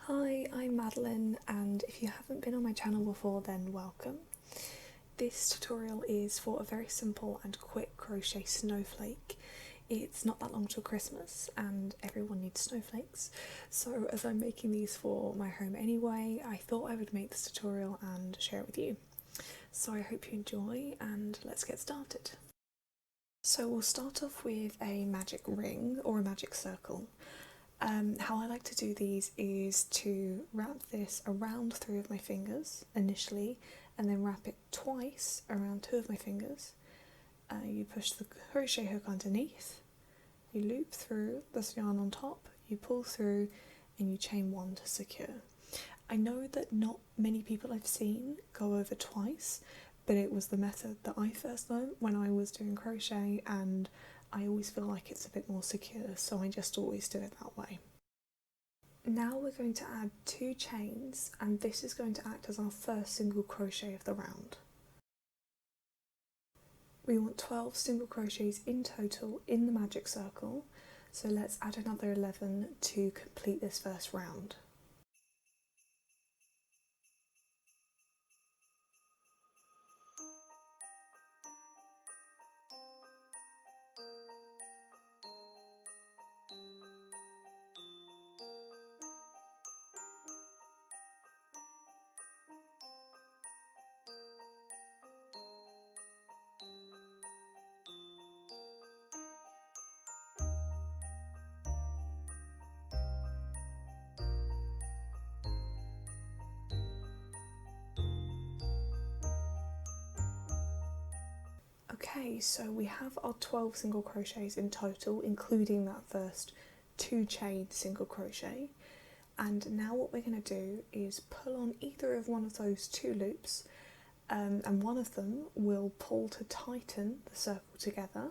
Hi, I'm Madeline, and if you haven't been on my channel before, then welcome. This tutorial is for a very simple and quick crochet snowflake. It's not that long till Christmas and everyone needs snowflakes, so as I'm making these for my home anyway, I thought I would make this tutorial and share it with you. So I hope you enjoy, and let's get started. So we'll start off with a magic ring or a magic circle. How I like to do these is to wrap this around 3 of my fingers initially, and then wrap it twice around 2 of my fingers. You push the crochet hook underneath, you loop through this yarn on top, you pull through, and you chain 1 to secure. I know that not many people I've seen go over twice, but it was the method that I first learned when I was doing crochet, and I always feel like it's a bit more secure, so I just always do it that way. Now we're going to add 2 chains, and this is going to act as our first single crochet of the round. We want 12 single crochets in total in the magic circle, so let's add another 11 to complete this first round. Okay, so we have our 12 single crochets in total, including that first 2 chain single crochet. And now what we're going to do is pull on either of one of those 2 loops, and one of them will pull to tighten the circle together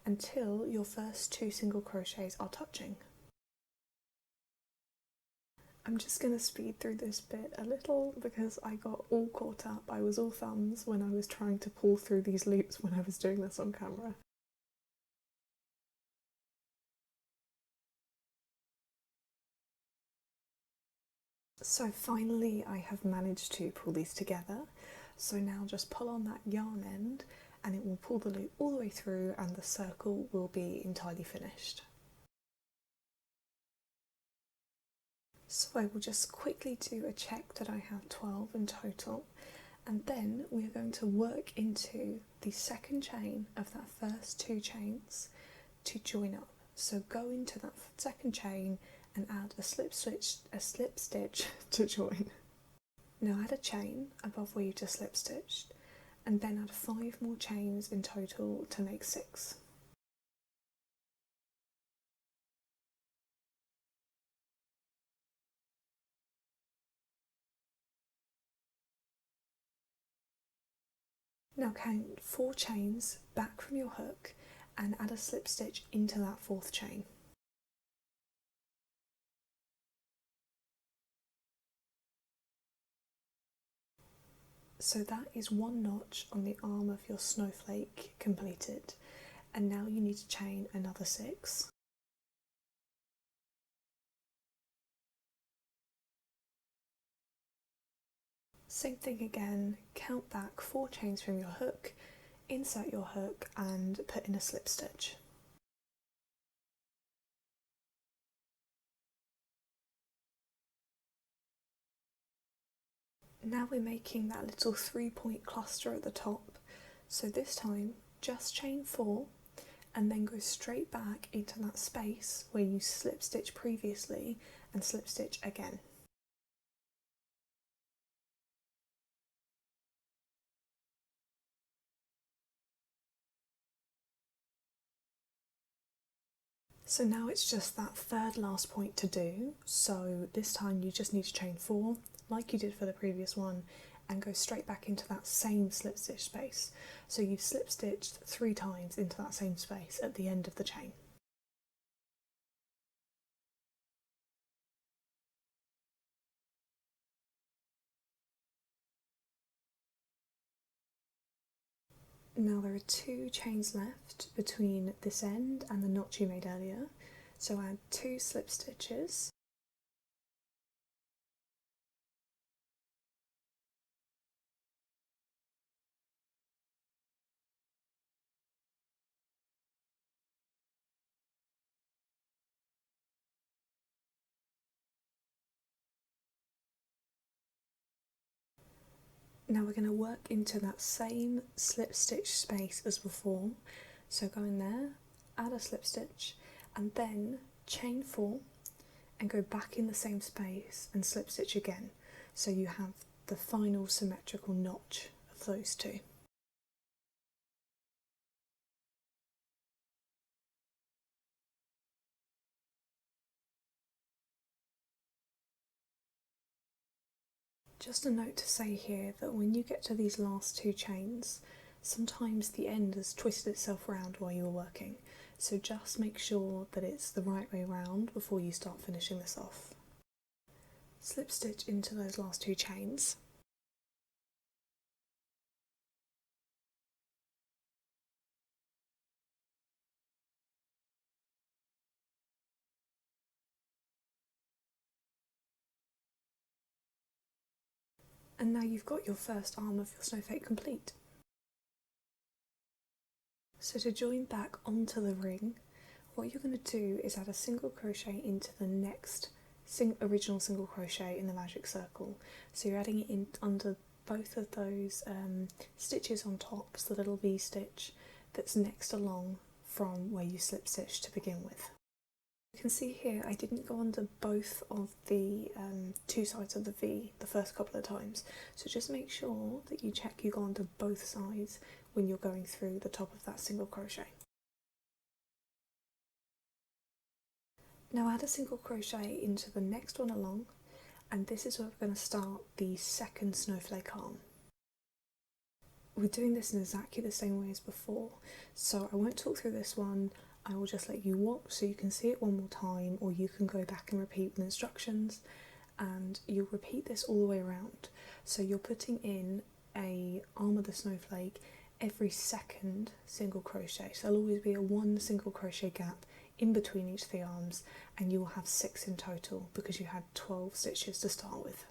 until your first 2 single crochets are touching. I'm just going to speed through this bit a little because I got all caught up. I was all thumbs when I was trying to pull through these loops when I was doing this on camera. So finally I have managed to pull these together. So now just pull on that yarn end and it will pull the loop all the way through, and the circle will be entirely finished. So I will just quickly do a check that I have 12 in total, and then we are going to work into the second chain of that first 2 chains to join up. So go into that second chain and add a slip stitch to join. Now add a chain above where you just slip stitched, and then add 5 more chains in total to make 6. Now count 4 chains back from your hook and add a slip stitch into that 4th chain. So that is 1 notch on the arm of your snowflake completed, and now you need to chain another 6. Same thing again, count back 4 chains from your hook, insert your hook and put in a slip stitch. Now we're making that little 3-point cluster at the top, so this time just chain 4 and then go straight back into that space where you slip stitch previously and slip stitch again. So now it's just that third last point to do, so this time you just need to chain 4 like you did for the previous one and go straight back into that same slip stitch space. So you've slip stitched 3 times into that same space at the end of the chain. Now there are 2 chains left between this end and the notch you made earlier, so add 2 slip stitches Now we're going to work into that same slip stitch space as before, so go in there, add a slip stitch and then chain 4 and go back in the same space and slip stitch again, so you have the final symmetrical notch of those two. Just a note to say here that when you get to these last 2 chains, sometimes the end has twisted itself around while you were working, so just make sure that it's the right way around before you start finishing this off. Slip stitch into those last 2 chains. And now you've got your first arm of your snowflake complete. So to join back onto the ring, what you're going to do is add a single crochet into the next original single crochet in the magic circle. So you're adding it in under both of those stitches on top, so the little V stitch that's next along from where you slip stitched to begin with. You can see here I didn't go under both of the 2 sides of the V the first couple of times, so just make sure that you check you go under both sides when you're going through the top of that single crochet. Now add a single crochet into the next one along, and this is where we're going to start the second snowflake arm. We're doing this in exactly the same way as before, so I won't talk through this one. I will just let you watch so you can see it one more time, or you can go back and repeat the instructions, and you'll repeat this all the way around. So you're putting in a arm of the snowflake every second single crochet, so there'll always be a 1 single crochet gap in between each of the arms, and you will have 6 in total because you had 12 stitches to start with.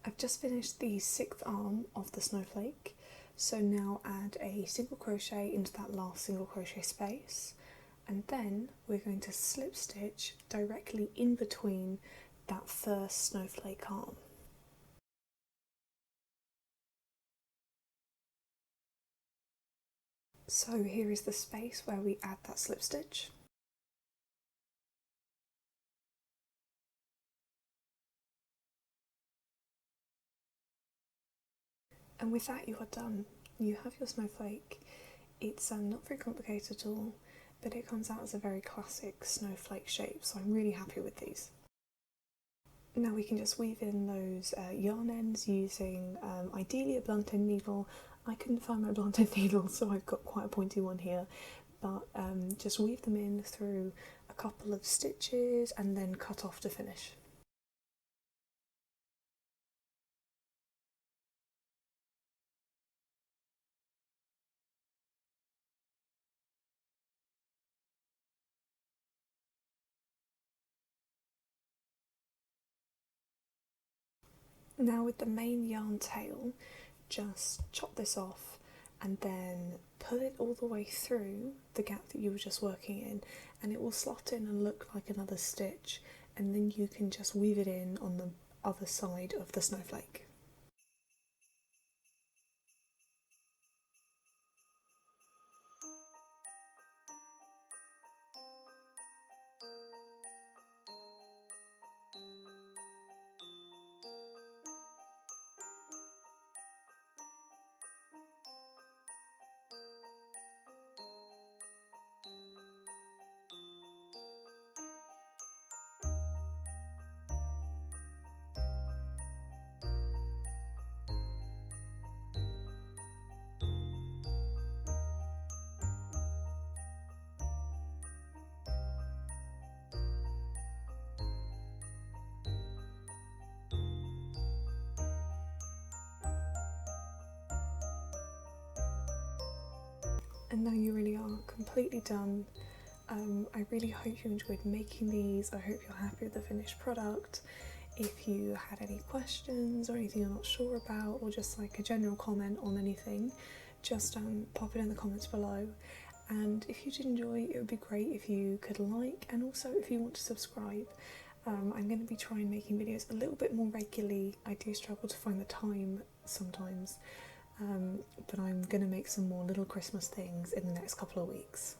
I've just finished the 6th arm of the snowflake, so now add a single crochet into that last single crochet space, and then we're going to slip stitch directly in between that first snowflake arm. So here is the space where we add that slip stitch. And with that you are done. You have your snowflake. It's not very complicated at all, but it comes out as a very classic snowflake shape, so I'm really happy with these. Now we can just weave in those yarn ends using ideally a blunt end needle. I couldn't find my blunt end needle, so I've got quite a pointy one here, but just weave them in through a couple of stitches and then cut off to finish. Now with the main yarn tail, just chop this off and then pull it all the way through the gap that you were just working in, and it will slot in and look like another stitch, and then you can just weave it in on the other side of the snowflake. And now you really are completely done. I really hope you enjoyed making these. I hope you're happy with the finished product. If you had any questions or anything you're not sure about, or just like a general comment on anything, just pop it in the comments below. And if you did enjoy, it would be great if you could like, and also if you want to subscribe. I'm going to be trying making videos a little bit more regularly. I do struggle to find the time sometimes, but I'm going to make some more little Christmas things in the next couple of weeks.